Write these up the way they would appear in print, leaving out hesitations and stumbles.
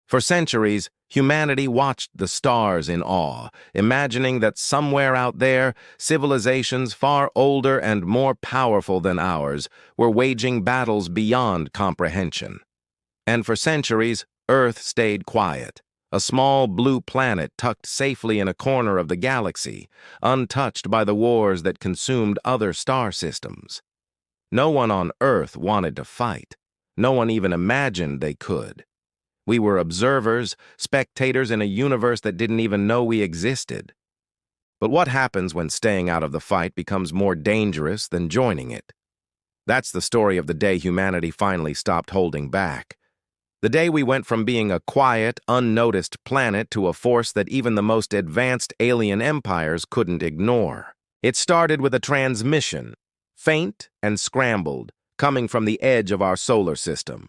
For centuries, humanity watched the stars in awe, imagining that somewhere out there, civilizations far older and more powerful than ours were waging battles beyond comprehension. And for centuries, Earth stayed quiet, a small blue planet tucked safely in a corner of the galaxy, untouched by the wars that consumed other star systems. No one on Earth wanted to fight. No one even imagined they could. We were observers, spectators in a universe that didn't even know we existed. But what happens when staying out of the fight becomes more dangerous than joining it? That's the story of the day humanity finally stopped holding back. The day we went from being a quiet, unnoticed planet to a force that even the most advanced alien empires couldn't ignore. It started with a transmission, faint and scrambled, coming from the edge of our solar system.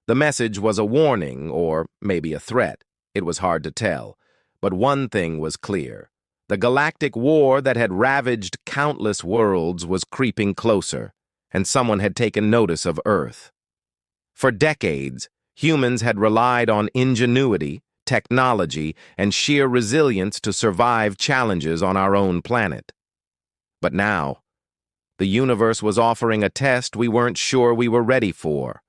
The message was a warning, or maybe a threat. It was hard to tell. But one thing was clear. The Galactic War that had ravaged countless worlds was creeping closer, and someone had taken notice of Earth. For decades, humans had relied on ingenuity, technology, and sheer resilience to survive challenges on our own planet. But now, the universe was offering a test we weren't sure we were ready for.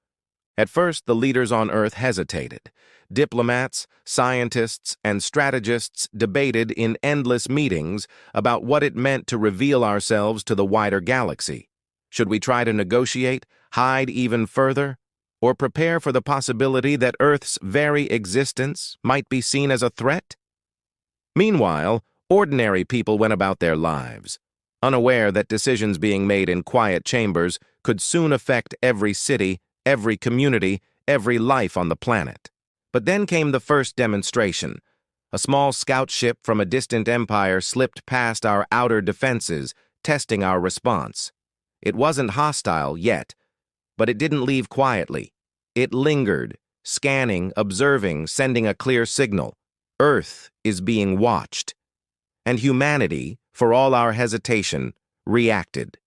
At first, the leaders on Earth hesitated. Diplomats, scientists, and strategists debated in endless meetings about what it meant to reveal ourselves to the wider galaxy. Should we try to negotiate, hide even further, or prepare for the possibility that Earth's very existence might be seen as a threat? Meanwhile, ordinary people went about their lives, unaware that decisions being made in quiet chambers could soon affect every city, every community, every life on the planet. But then came the first demonstration. A small scout ship from a distant empire slipped past our outer defenses, testing our response. It wasn't hostile yet, but it didn't leave quietly. It lingered, scanning, observing, sending a clear signal. Earth is being watched. And humanity, for all our hesitation, reacted.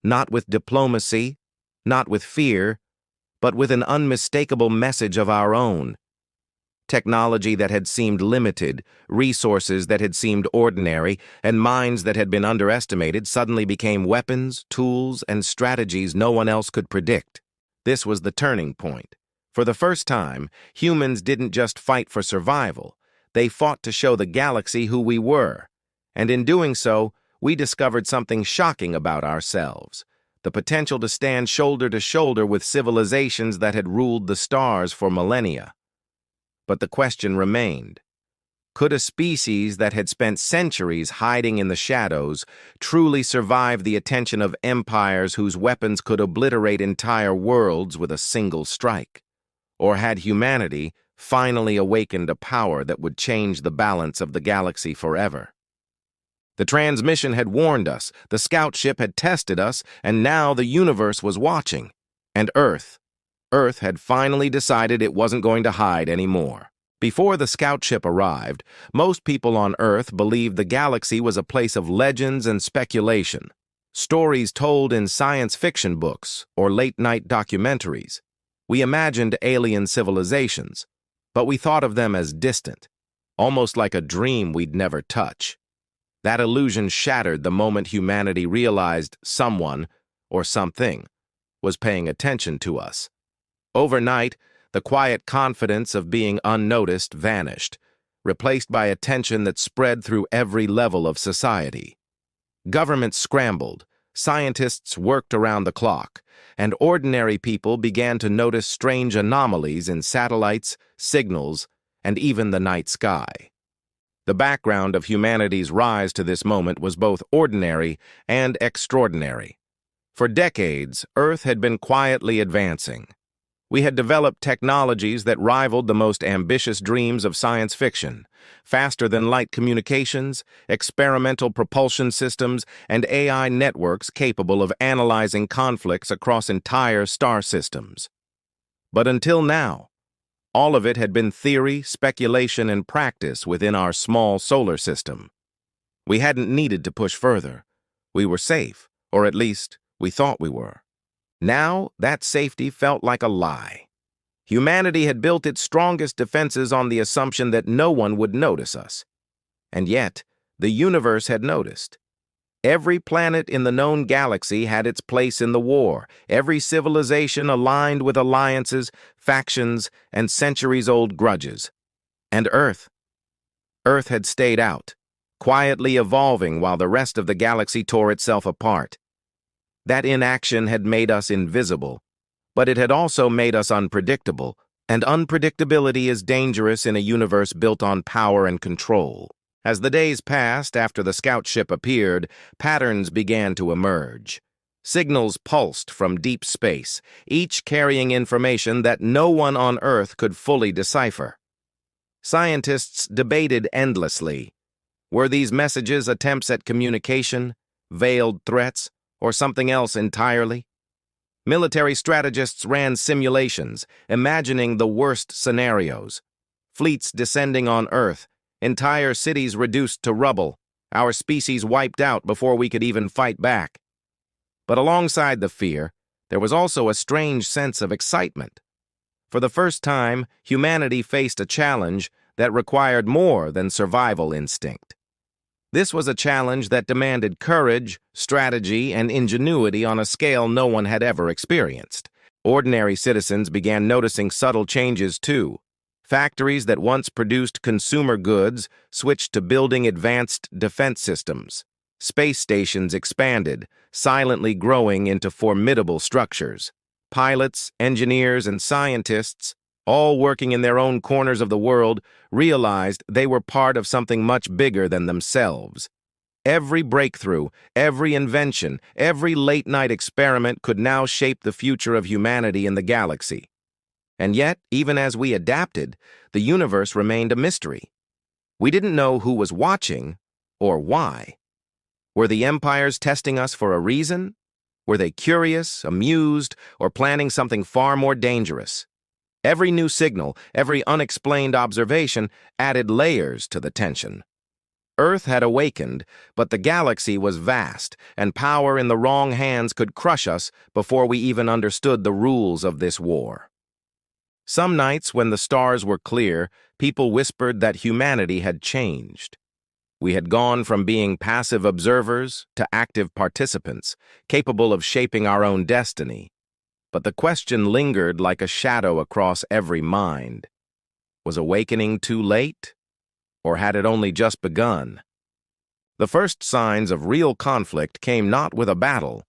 Not with diplomacy, not with fear, but with an unmistakable message of our own. Technology that had seemed limited, resources that had seemed ordinary, and minds that had been underestimated suddenly became weapons, tools, and strategies no one else could predict. This was the turning point. For the first time, humans didn't just fight for survival. They fought to show the galaxy who we were. And in doing so, we discovered something shocking about ourselves. The potential to stand shoulder to shoulder with civilizations that had ruled the stars for millennia. But the question remained. Could a species that had spent centuries hiding in the shadows truly survive the attention of empires whose weapons could obliterate entire worlds with a single strike? Or had humanity finally awakened a power that would change the balance of the galaxy forever? The transmission had warned us, the scout ship had tested us, and now the universe was watching. And Earth had finally decided it wasn't going to hide anymore. Before the scout ship arrived, most people on Earth believed the galaxy was a place of legends and speculation, stories told in science fiction books or late-night documentaries. We imagined alien civilizations, but we thought of them as distant, almost like a dream we'd never touch. That illusion shattered the moment humanity realized someone, or something, was paying attention to us. Overnight, the quiet confidence of being unnoticed vanished, replaced by attention that spread through every level of society. Governments scrambled, scientists worked around the clock, and ordinary people began to notice strange anomalies in satellites, signals, and even the night sky. The background of humanity's rise to this moment was both ordinary and extraordinary. For decades, Earth had been quietly advancing. We had developed technologies that rivaled the most ambitious dreams of science fiction: faster-than-light communications, experimental propulsion systems, and AI networks capable of analyzing conflicts across entire star systems. But until now, all of it had been theory, speculation, and practice within our small solar system. We hadn't needed to push further. We were safe, or at least, we thought we were. Now, that safety felt like a lie. Humanity had built its strongest defenses on the assumption that no one would notice us. And yet, the universe had noticed. Every planet in the known galaxy had its place in the war. Every civilization aligned with alliances, factions, and centuries-old grudges. And Earth had stayed out, quietly evolving while the rest of the galaxy tore itself apart. That inaction had made us invisible, but it had also made us unpredictable, and unpredictability is dangerous in a universe built on power and control. As the days passed after the scout ship appeared, patterns began to emerge. Signals pulsed from deep space, each carrying information that no one on Earth could fully decipher. Scientists debated endlessly. Were these messages attempts at communication, veiled threats, or something else entirely? Military strategists ran simulations, imagining the worst scenarios. Fleets descending on Earth, entire cities reduced to rubble, our species wiped out before we could even fight back. But alongside the fear, there was also a strange sense of excitement. For the first time, humanity faced a challenge that required more than survival instinct. This was a challenge that demanded courage, strategy, and ingenuity on a scale no one had ever experienced. Ordinary citizens began noticing subtle changes too. Factories that once produced consumer goods switched to building advanced defense systems. Space stations expanded, silently growing into formidable structures. Pilots, engineers, and scientists, all working in their own corners of the world, realized they were part of something much bigger than themselves. Every breakthrough, every invention, every late-night experiment could now shape the future of humanity in the galaxy. And yet, even as we adapted, the universe remained a mystery. We didn't know who was watching or why. Were the empires testing us for a reason? Were they curious, amused, or planning something far more dangerous? Every new signal, every unexplained observation added layers to the tension. Earth had awakened, but the galaxy was vast, and power in the wrong hands could crush us before we even understood the rules of this war. Some nights, when the stars were clear, people whispered that humanity had changed. We had gone from being passive observers to active participants, capable of shaping our own destiny. But the question lingered like a shadow across every mind. Was awakening too late? Or had it only just begun? The first signs of real conflict came not with a battle,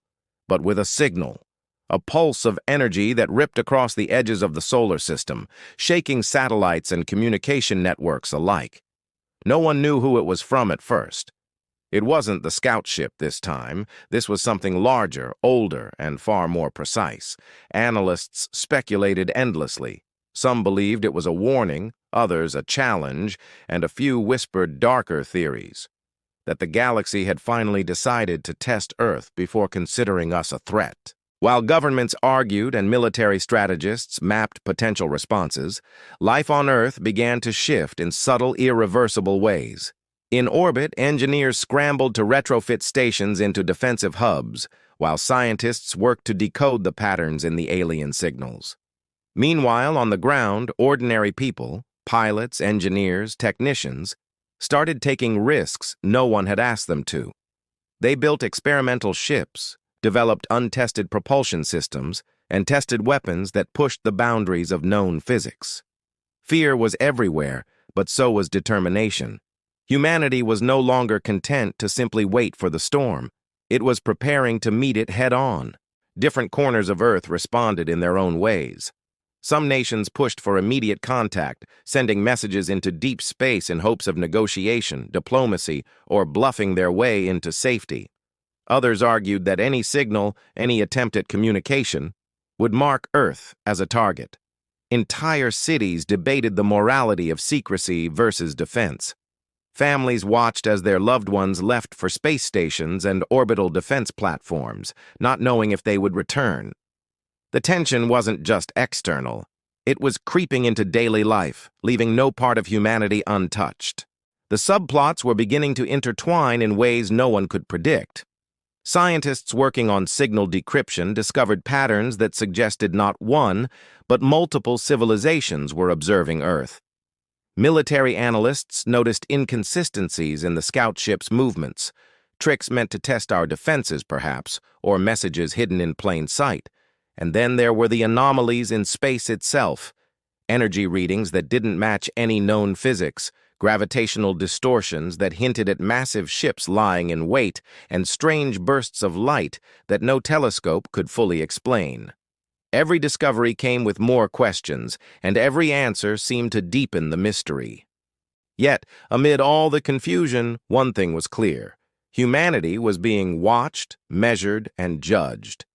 but with a signal. A pulse of energy that ripped across the edges of the solar system, shaking satellites and communication networks alike. No one knew who it was from at first. It wasn't the scout ship this time. This was something larger, older, and far more precise. Analysts speculated endlessly. Some believed it was a warning, others a challenge, and a few whispered darker theories. That the galaxy had finally decided to test Earth before considering us a threat. While governments argued and military strategists mapped potential responses, life on Earth began to shift in subtle, irreversible ways. In orbit, engineers scrambled to retrofit stations into defensive hubs, while scientists worked to decode the patterns in the alien signals. Meanwhile, on the ground, ordinary people, pilots, engineers, technicians, started taking risks no one had asked them to. They built experimental ships, developed untested propulsion systems, and tested weapons that pushed the boundaries of known physics. Fear was everywhere, but so was determination. Humanity was no longer content to simply wait for the storm. It was preparing to meet it head-on. Different corners of Earth responded in their own ways. Some nations pushed for immediate contact, sending messages into deep space in hopes of negotiation, diplomacy, or bluffing their way into safety. Others argued that any signal, any attempt at communication, would mark Earth as a target. Entire cities debated the morality of secrecy versus defense. Families watched as their loved ones left for space stations and orbital defense platforms, not knowing if they would return. The tension wasn't just external. It was creeping into daily life, leaving no part of humanity untouched. The subplots were beginning to intertwine in ways no one could predict. Scientists working on signal decryption discovered patterns that suggested not one, but multiple civilizations were observing Earth. Military analysts noticed inconsistencies in the scout ship's movements, tricks meant to test our defenses, perhaps, or messages hidden in plain sight. And then there were the anomalies in space itself, energy readings that didn't match any known physics, gravitational distortions that hinted at massive ships lying in wait, and strange bursts of light that no telescope could fully explain. Every discovery came with more questions, and every answer seemed to deepen the mystery. Yet, amid all the confusion, one thing was clear. Humanity was being watched, measured, and judged.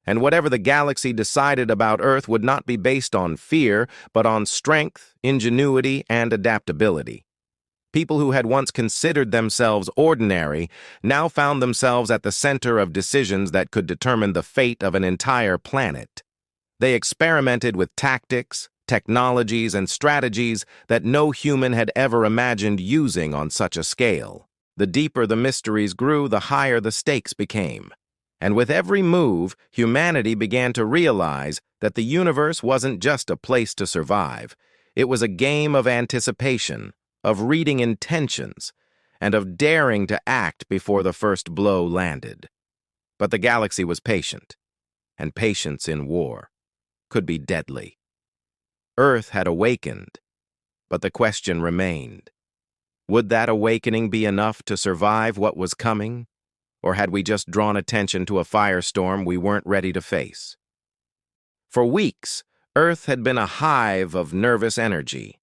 And whatever the galaxy decided about Earth would not be based on fear, but on strength, ingenuity, and adaptability. People who had once considered themselves ordinary now found themselves at the center of decisions that could determine the fate of an entire planet. They experimented with tactics, technologies, and strategies that no human had ever imagined using on such a scale. The deeper the mysteries grew, the higher the stakes became. And with every move, humanity began to realize that the universe wasn't just a place to survive. It was a game of anticipation, of reading intentions, and of daring to act before the first blow landed. But the galaxy was patient, and patience in war could be deadly. Earth had awakened, but the question remained. Would that awakening be enough to survive what was coming? Or had we just drawn attention to a firestorm we weren't ready to face? For weeks, Earth had been a hive of nervous energy.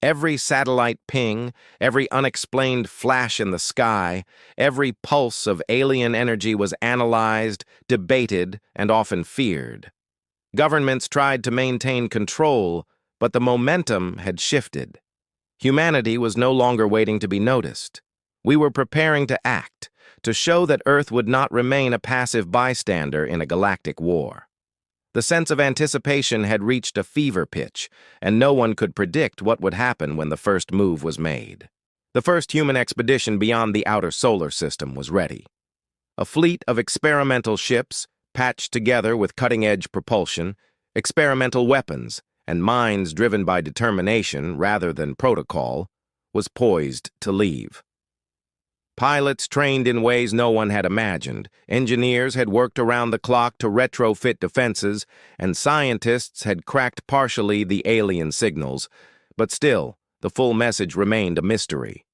Every satellite ping, every unexplained flash in the sky, every pulse of alien energy was analyzed, debated, and often feared. Governments tried to maintain control, but the momentum had shifted. Humanity was no longer waiting to be noticed. We were preparing to act, to show that Earth would not remain a passive bystander in a galactic war. The sense of anticipation had reached a fever pitch, and no one could predict what would happen when the first move was made. The first human expedition beyond the outer solar system was ready. A fleet of experimental ships, patched together with cutting-edge propulsion, experimental weapons, and minds driven by determination rather than protocol, was poised to leave. Pilots trained in ways no one had imagined, engineers had worked around the clock to retrofit defenses, and scientists had cracked partially the alien signals, but still, the full message remained a mystery.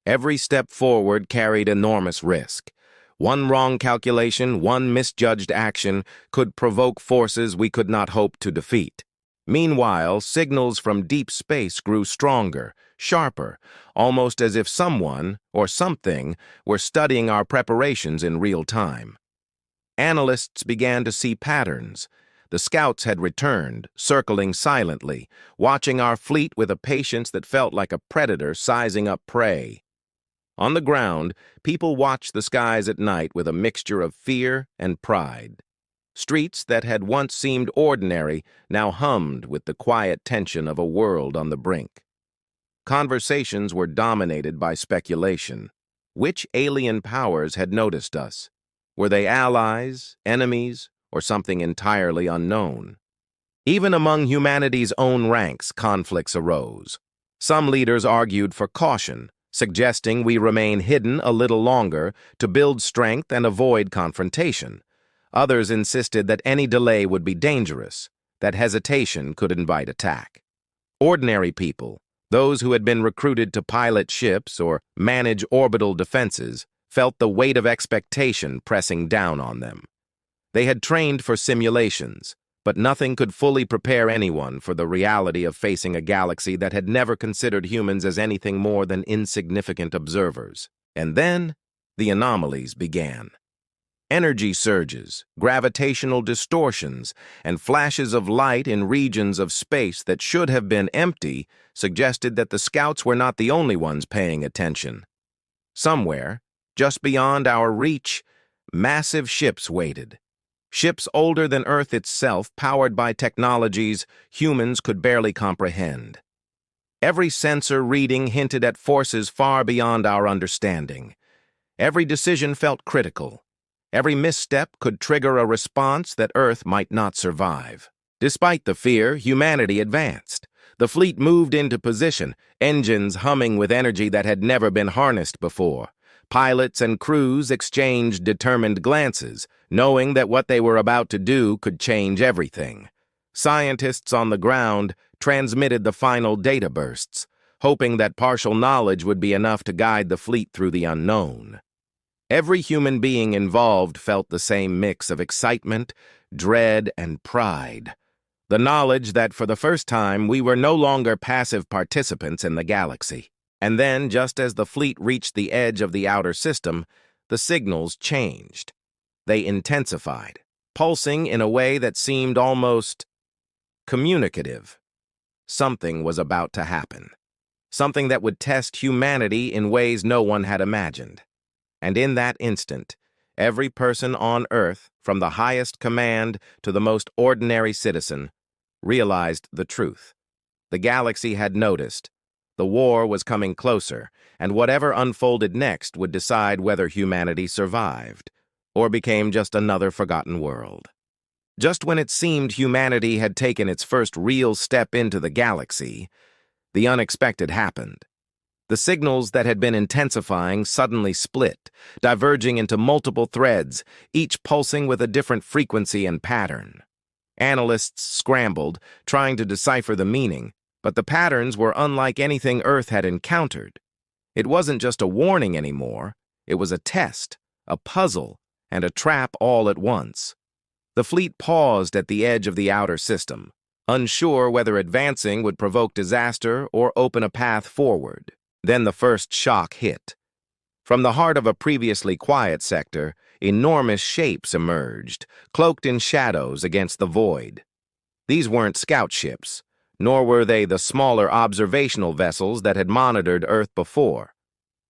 Every step forward carried enormous risk. One wrong calculation, one misjudged action could provoke forces we could not hope to defeat. Meanwhile, signals from deep space grew stronger, sharper, almost as if someone, or something, were studying our preparations in real time. Analysts began to see patterns. The scouts had returned, circling silently, watching our fleet with a patience that felt like a predator sizing up prey. On the ground, people watched the skies at night with a mixture of fear and pride. Streets that had once seemed ordinary now hummed with the quiet tension of a world on the brink. Conversations were dominated by speculation. Which alien powers had noticed us? Were they allies, enemies, or something entirely unknown? Even among humanity's own ranks, conflicts arose. Some leaders argued for caution, suggesting we remain hidden a little longer to build strength and avoid confrontation. Others insisted that any delay would be dangerous, that hesitation could invite attack. Ordinary people, those who had been recruited to pilot ships or manage orbital defenses, felt the weight of expectation pressing down on them. They had trained for simulations, but nothing could fully prepare anyone for the reality of facing a galaxy that had never considered humans as anything more than insignificant observers. And then, the anomalies began. Energy surges, gravitational distortions, and flashes of light in regions of space that should have been empty suggested that the scouts were not the only ones paying attention. Somewhere, just beyond our reach, massive ships waited. Ships older than Earth itself, powered by technologies humans could barely comprehend. Every sensor reading hinted at forces far beyond our understanding. Every decision felt critical, Every misstep could trigger a response that Earth might not survive. Despite the fear, humanity advanced. The fleet moved into position, engines humming with energy that had never been harnessed before. Pilots and crews exchanged determined glances, knowing that what they were about to do could change everything. Scientists on the ground transmitted the final data bursts, hoping that partial knowledge would be enough to guide the fleet through the unknown. Every human being involved felt the same mix of excitement, dread, and pride. The knowledge that for the first time we were no longer passive participants in the galaxy. And then, just as the fleet reached the edge of the outer system, the signals changed. They intensified, pulsing in a way that seemed almost communicative. Something was about to happen. Something that would test humanity in ways no one had imagined. And in that instant, every person on Earth, from the highest command to the most ordinary citizen, realized the truth. The galaxy had noticed. The war was coming closer, and whatever unfolded next would decide whether humanity survived, or became just another forgotten world. Just when it seemed humanity had taken its first real step into the galaxy, the unexpected happened. The signals that had been intensifying suddenly split, diverging into multiple threads, each pulsing with a different frequency and pattern. Analysts scrambled, trying to decipher the meaning, but the patterns were unlike anything Earth had encountered. It wasn't just a warning anymore, it was a test, a puzzle, and a trap all at once. The fleet paused at the edge of the outer system, unsure whether advancing would provoke disaster or open a path forward. Then the first shock hit. From the heart of a previously quiet sector, enormous shapes emerged, cloaked in shadows against the void. These weren't scout ships, nor were they the smaller observational vessels that had monitored Earth before.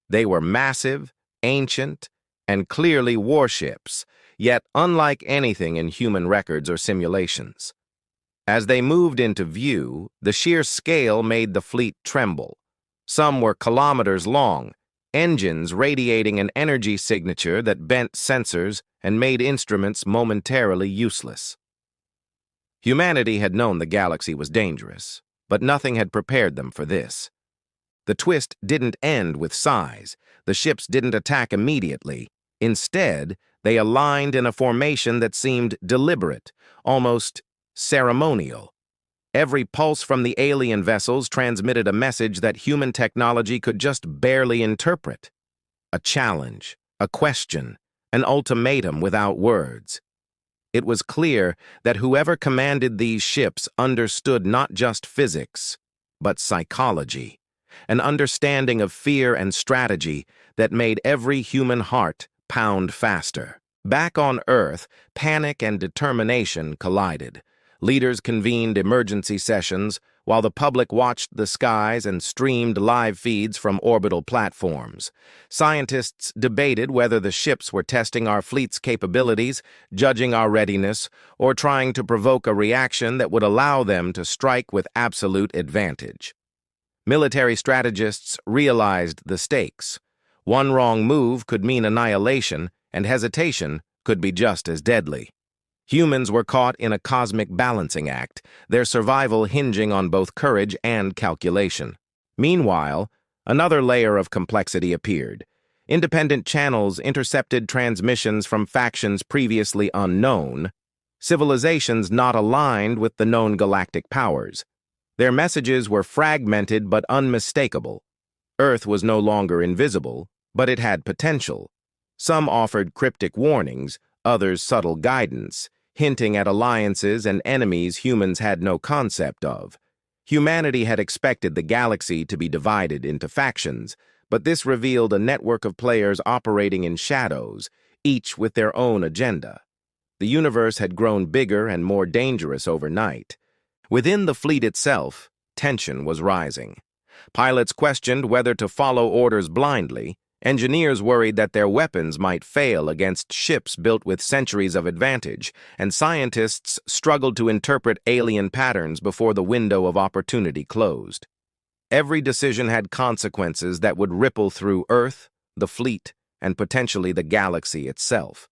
They were massive, ancient, and clearly warships, yet unlike anything in human records or simulations. As they moved into view, the sheer scale made the fleet tremble. Some were kilometers long, engines radiating an energy signature that bent sensors and made instruments momentarily useless. Humanity had known the galaxy was dangerous, but nothing had prepared them for this. The twist didn't end with size. The ships didn't attack immediately. Instead, they aligned in a formation that seemed deliberate, almost ceremonial. Every pulse from the alien vessels transmitted a message that human technology could just barely interpret. A challenge, a question, an ultimatum without words. It was clear that whoever commanded these ships understood not just physics, but psychology, an understanding of fear and strategy that made every human heart pound faster. Back on Earth, panic and determination collided. Leaders convened emergency sessions, while the public watched the skies and streamed live feeds from orbital platforms. Scientists debated whether the ships were testing our fleet's capabilities, judging our readiness, or trying to provoke a reaction that would allow them to strike with absolute advantage. Military strategists realized the stakes. One wrong move could mean annihilation, and hesitation could be just as deadly. Humans were caught in a cosmic balancing act, their survival hinging on both courage and calculation. Meanwhile, another layer of complexity appeared. Independent channels intercepted transmissions from factions previously unknown, civilizations not aligned with the known galactic powers. Their messages were fragmented but unmistakable. Earth was no longer invisible, but it had potential. Some offered cryptic warnings, others subtle guidance, hinting at alliances and enemies humans had no concept of. Humanity had expected the galaxy to be divided into factions, but this revealed a network of players operating in shadows, each with their own agenda. The universe had grown bigger and more dangerous overnight. Within the fleet itself, tension was rising. Pilots questioned whether to follow orders blindly. Engineers worried that their weapons might fail against ships built with centuries of advantage, and scientists struggled to interpret alien patterns before the window of opportunity closed. Every decision had consequences that would ripple through Earth, the fleet, and potentially the galaxy itself.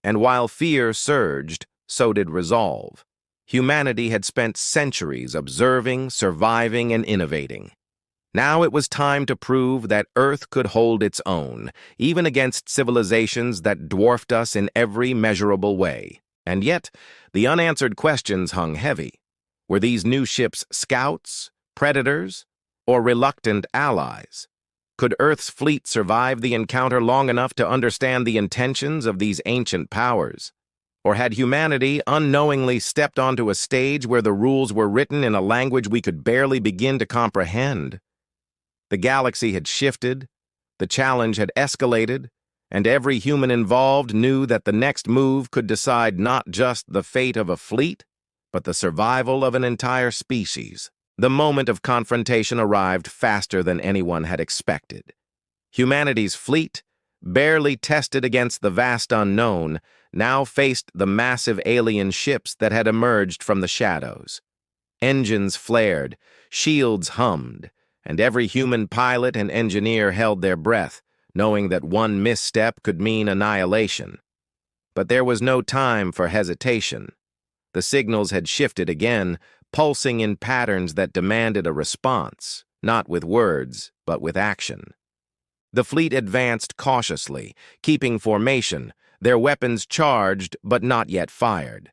And while fear surged, so did resolve. Humanity had spent centuries observing, surviving, and innovating. Now it was time to prove that Earth could hold its own, even against civilizations that dwarfed us in every measurable way. And yet, the unanswered questions hung heavy. Were these new ships scouts, predators, or reluctant allies? Could Earth's fleet survive the encounter long enough to understand the intentions of these ancient powers? Or had humanity unknowingly stepped onto a stage where the rules were written in a language we could barely begin to comprehend? The galaxy had shifted, the challenge had escalated, and every human involved knew that the next move could decide not just the fate of a fleet, but the survival of an entire species. The moment of confrontation arrived faster than anyone had expected. Humanity's fleet, barely tested against the vast unknown, now faced the massive alien ships that had emerged from the shadows. Engines flared, shields hummed, and every human pilot and engineer held their breath, knowing that one misstep could mean annihilation. But there was no time for hesitation. The signals had shifted again, pulsing in patterns that demanded a response, not with words, but with action. The fleet advanced cautiously, keeping formation, their weapons charged but not yet fired.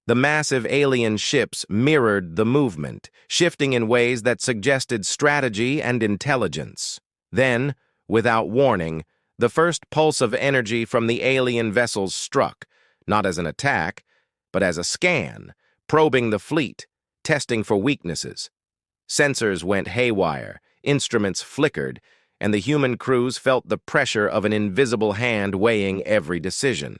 The massive alien ships mirrored the movement, shifting in ways that suggested strategy and intelligence. Then, without warning, the first pulse of energy from the alien vessels struck, not as an attack, but as a scan, probing the fleet, testing for weaknesses. Sensors went haywire, instruments flickered, and the human crews felt the pressure of an invisible hand weighing every decision.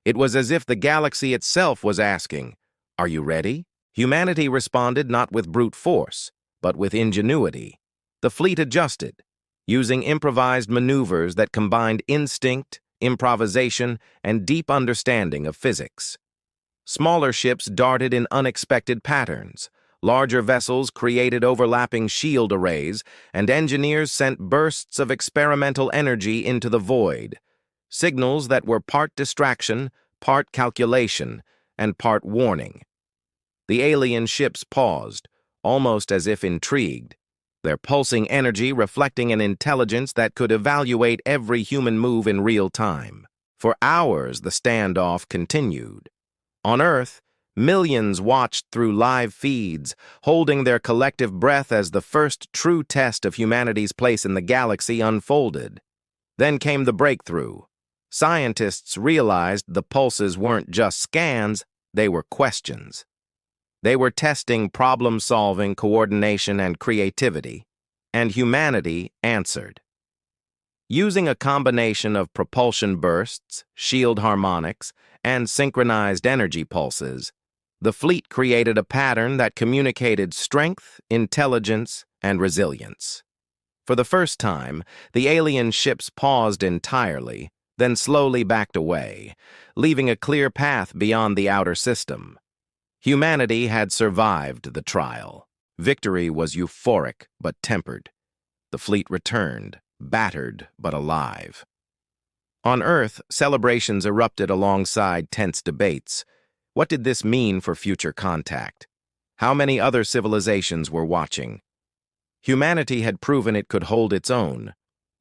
It was as if the galaxy itself was asking, "Are you ready?" Humanity responded not with brute force, but with ingenuity. The fleet adjusted, using improvised maneuvers that combined instinct, improvisation, and deep understanding of physics. Smaller ships darted in unexpected patterns. Larger vessels created overlapping shield arrays, and engineers sent bursts of experimental energy into the void. Signals that were part distraction, part calculation, and part warning. The alien ships paused, almost as if intrigued, their pulsing energy reflecting an intelligence that could evaluate every human move in real time. For hours, the standoff continued. On Earth, millions watched through live feeds, holding their collective breath as the first true test of humanity's place in the galaxy unfolded. Then came the breakthrough. Scientists realized the pulses weren't just scans, they were questions. They were testing problem-solving, coordination, and creativity, and humanity answered. Using a combination of propulsion bursts, shield harmonics, and synchronized energy pulses, the fleet created a pattern that communicated strength, intelligence, and resilience. For the first time, the alien ships paused entirely, then slowly backed away, leaving a clear path beyond the outer system. Humanity had survived the trial. Victory was euphoric but tempered. The fleet returned, battered but alive. On Earth, celebrations erupted alongside tense debates. What did this mean for future contact? How many other civilizations were watching? Humanity had proven it could hold its own,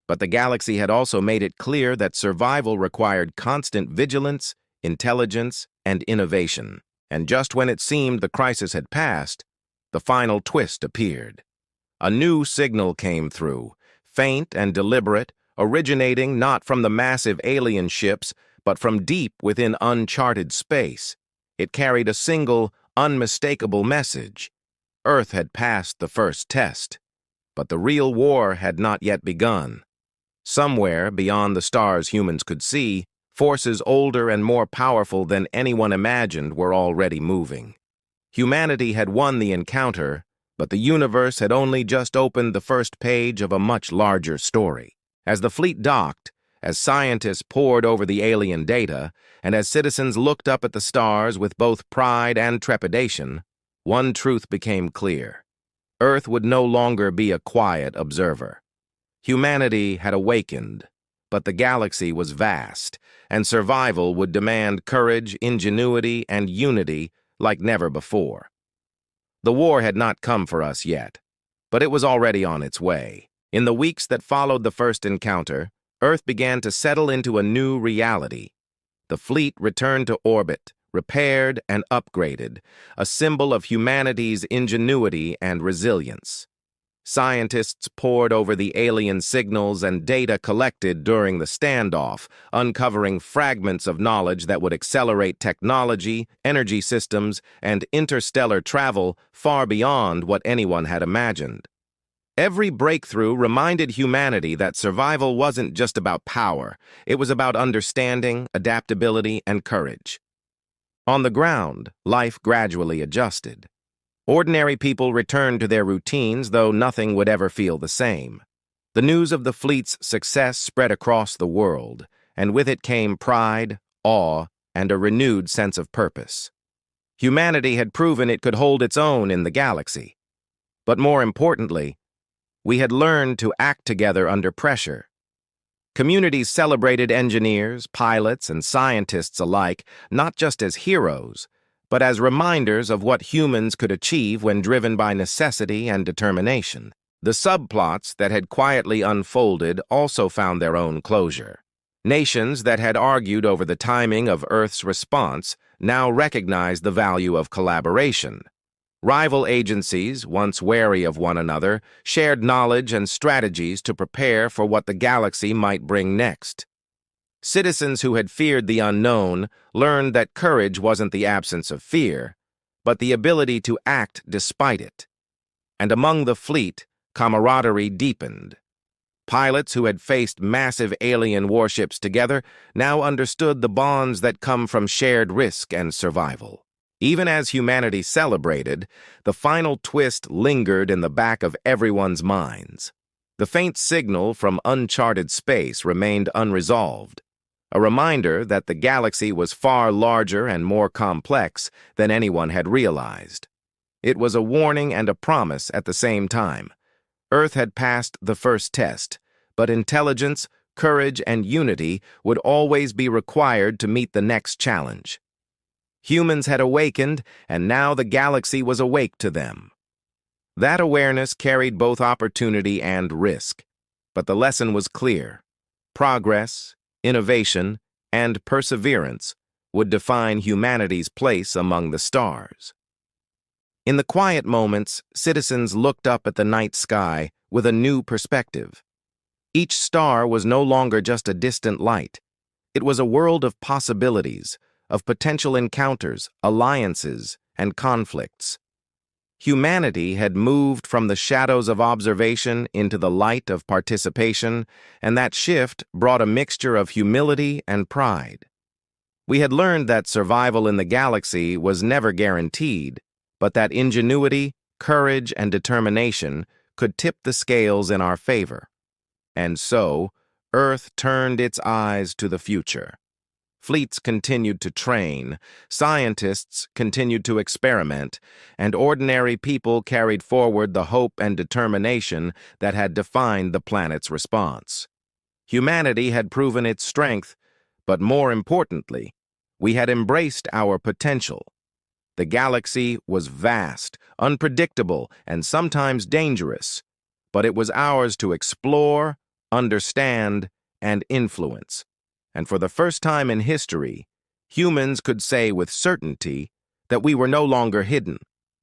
but the galaxy had also made it clear that survival required constant vigilance, intelligence, and innovation. And just when it seemed the crisis had passed, the final twist appeared. A new signal came through, faint and deliberate, originating not from the massive alien ships, but from deep within uncharted space. It carried a single, unmistakable message. Earth had passed the first test, but the real war had not yet begun. Somewhere beyond the stars humans could see, forces older and more powerful than anyone imagined were already moving. Humanity had won the encounter, but the universe had only just opened the first page of a much larger story. As the fleet docked, as scientists pored over the alien data, and as citizens looked up at the stars with both pride and trepidation, one truth became clear. Earth would no longer be a quiet observer. Humanity had awakened, but the galaxy was vast, and survival would demand courage, ingenuity, and unity like never before. The war had not come for us yet, but it was already on its way. In the weeks that followed the first encounter, Earth began to settle into a new reality. The fleet returned to orbit, repaired and upgraded, a symbol of humanity's ingenuity and resilience. Scientists pored over the alien signals and data collected during the standoff, uncovering fragments of knowledge that would accelerate technology, energy systems, and interstellar travel far beyond what anyone had imagined. Every breakthrough reminded humanity that survival wasn't just about power, it was about understanding, adaptability, and courage. On the ground, life gradually adjusted. Ordinary people returned to their routines, though nothing would ever feel the same. The news of the fleet's success spread across the world, and with it came pride, awe, and a renewed sense of purpose. Humanity had proven it could hold its own in the galaxy. But more importantly, we had learned to act together under pressure. Communities celebrated engineers, pilots, and scientists alike, not just as heroes, but as reminders of what humans could achieve when driven by necessity and determination. The subplots that had quietly unfolded also found their own closure. Nations that had argued over the timing of Earth's response now recognized the value of collaboration. Rival agencies, once wary of one another, shared knowledge and strategies to prepare for what the galaxy might bring next. Citizens who had feared the unknown learned that courage wasn't the absence of fear, but the ability to act despite it. And among the fleet, camaraderie deepened. Pilots who had faced massive alien warships together now understood the bonds that come from shared risk and survival. Even as humanity celebrated, the final twist lingered in the back of everyone's minds. The faint signal from uncharted space remained unresolved, a reminder that the galaxy was far larger and more complex than anyone had realized. It was a warning and a promise at the same time. Earth had passed the first test, but intelligence, courage, and unity would always be required to meet the next challenge. Humans had awakened, and now the galaxy was awake to them. That awareness carried both opportunity and risk, but the lesson was clear. Progress, innovation, and perseverance would define humanity's place among the stars. In the quiet moments, citizens looked up at the night sky with a new perspective. Each star was no longer just a distant light. It was a world of possibilities, of potential encounters, alliances, and conflicts. Humanity had moved from the shadows of observation into the light of participation, and that shift brought a mixture of humility and pride. We had learned that survival in the galaxy was never guaranteed, but that ingenuity, courage, and determination could tip the scales in our favor. And so, Earth turned its eyes to the future. Fleets continued to train, scientists continued to experiment, and ordinary people carried forward the hope and determination that had defined the planet's response. Humanity had proven its strength, but more importantly, we had embraced our potential. The galaxy was vast, unpredictable, and sometimes dangerous, but it was ours to explore, understand, and influence. And for the first time in history, humans could say with certainty that we were no longer hidden,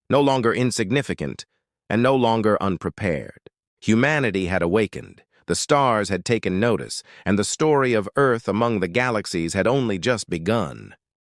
no longer insignificant, and no longer unprepared. Humanity had awakened, the stars had taken notice, and the story of Earth among the galaxies had only just begun.